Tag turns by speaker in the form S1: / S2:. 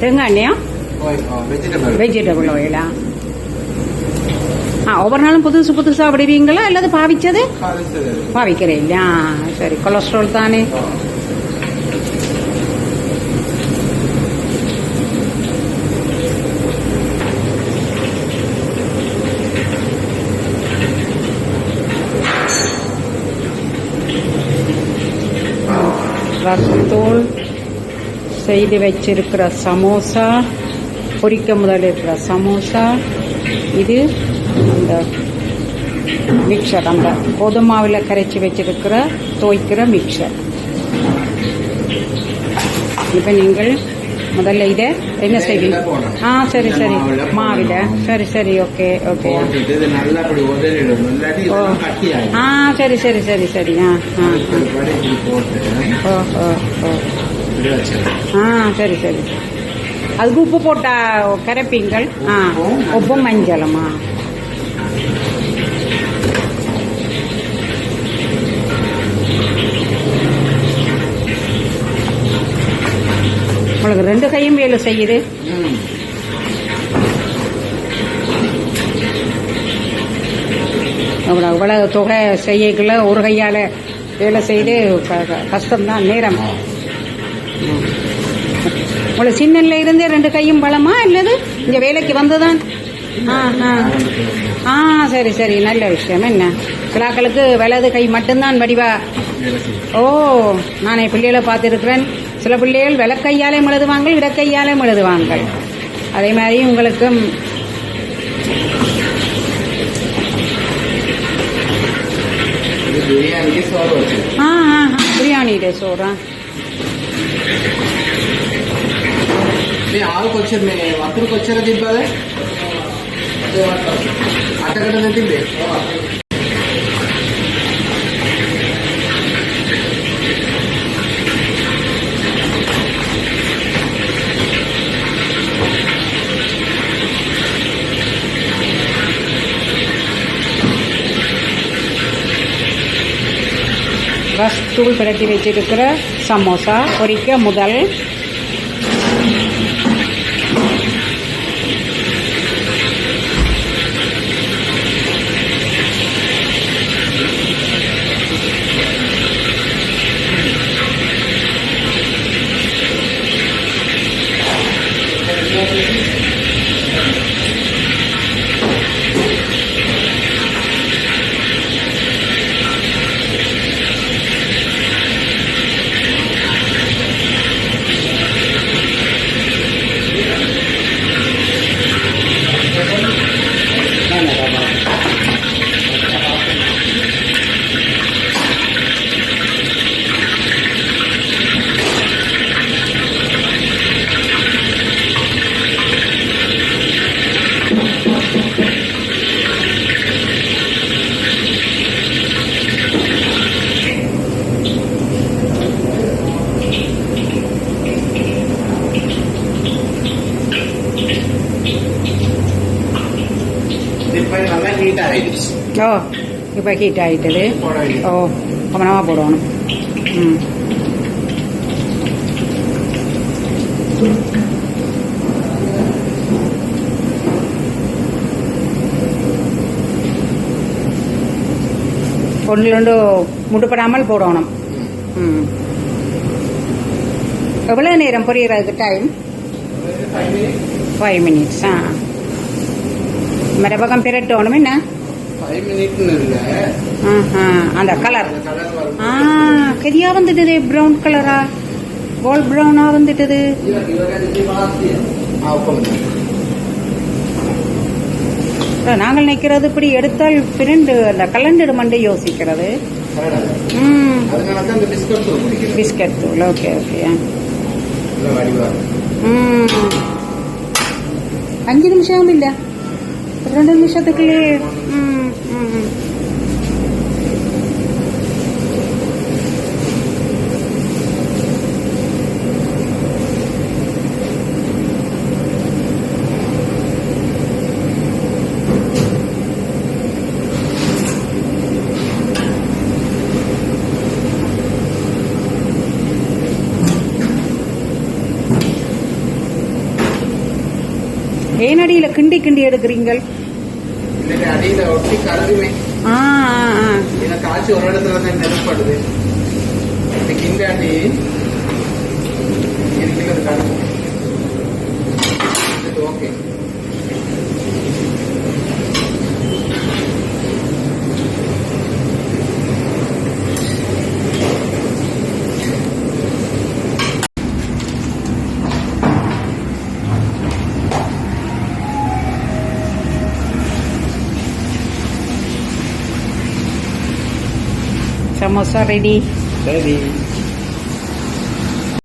S1: தேங்காய் எண்ணெயா வெஜிடபிள் ஆயிலா? ஒவ்வொரு நாளும் புதுசு புதுசாக விடுவீங்களா அல்லது பாவிச்சது பாவிக்கிறேன் இல்லையா? சரி, கொலஸ்ட்ரால் தானே. ரசத்தூள் செய்து வச்சிருக்கிற சமோசா, பொரிக்க முதல் இருக்கிற சமோசா, இது அந்த மிக்சர், அந்த கோதுமாவில் கரைச்சி வச்சிருக்கிற தோய்க்கிற மிக்சர். இப்போ நீங்கள் முதல்ல இதை என்ன செய்வீங்க? சரி சரி, மாவில். சரி சரி, ஓகே ஓகே. சரி சரி சரி சரி. சரி சரி. அதுக்கு உப்பு போட்டா கரைப்பீங்கள்? உப்பும் மஞ்சளுமா? உங்களுக்கு ரெண்டு கையும் வேலை செய்யுது. இவ்வளவு தொகை செய்யக்குள்ள ஒரு கையால் வேலை செய்து கஷ்டம்தான், நேரம். உங்களுக்கு சின்னல இருந்தே ரெண்டு கையும் பலமா இல்லது இங்க வேலைக்கு வந்துதான்? சரி சரி, நல்ல விஷயம். என்ன சிலாக்களுக்கு வலது கை மட்டும்தான் வடிவா. நானே பிள்ளைகளை பார்த்துருக்கிறேன். சில பிள்ளைகள் விளக்கையாலே எழுதுவாங்க, இடக்கையாலே எழுதுவாங்க. அதே மாதிரி உங்களுக்கும் பிரியாணிയുടെ சோறா?
S2: వస్తువుకొచ్చారా తింపదే అట్టగడ్డ తింటే
S1: ரசத்தூள் பிரட்டி வச்சிருக்கிற சமோசா பொரிக்க முதல். இப்போ ஹீட் ஆகிட்டது. கவனமாக போடணும். ஒன்று ரெண்டு முட்டுப்படாமல் போடணும். எவ்வளோ நேரம் பொரியறதுக்கு டைம்? 5 minutes. மறுபக்கம் பிரட்டணும். என்ன
S2: 5 minutes இல்ல,
S1: அந்த கலர் கரியா வந்துட்டது, ப்ரௌன் கலரா, கோல்ட் ப்ரௌனா வந்துட்டது. நாங்கள் நினைக்கிறது இப்படி எடுத்தால் பிரெண்டு அந்த கலண்டடு மண்டை யோசிக்கிறது. பிஸ்கட் தூள். Okay okay. 5 நிமிஷம் இல்ல, 2 நிமிஷத்துக்குள்ளே. ஏன் அடியில கிண்டி கிண்டி எடுக்கிறீங்கள்?
S2: இல்ல அடியில ஒட்டி கருதுமே. இதை காய்ச்சி ஒரு இடத்துல தான் நெருப்படுது. இந்த கிண்டாண்டி இருக்கிறது கருது. ஓகே.
S1: Samosa ready.
S2: Ready.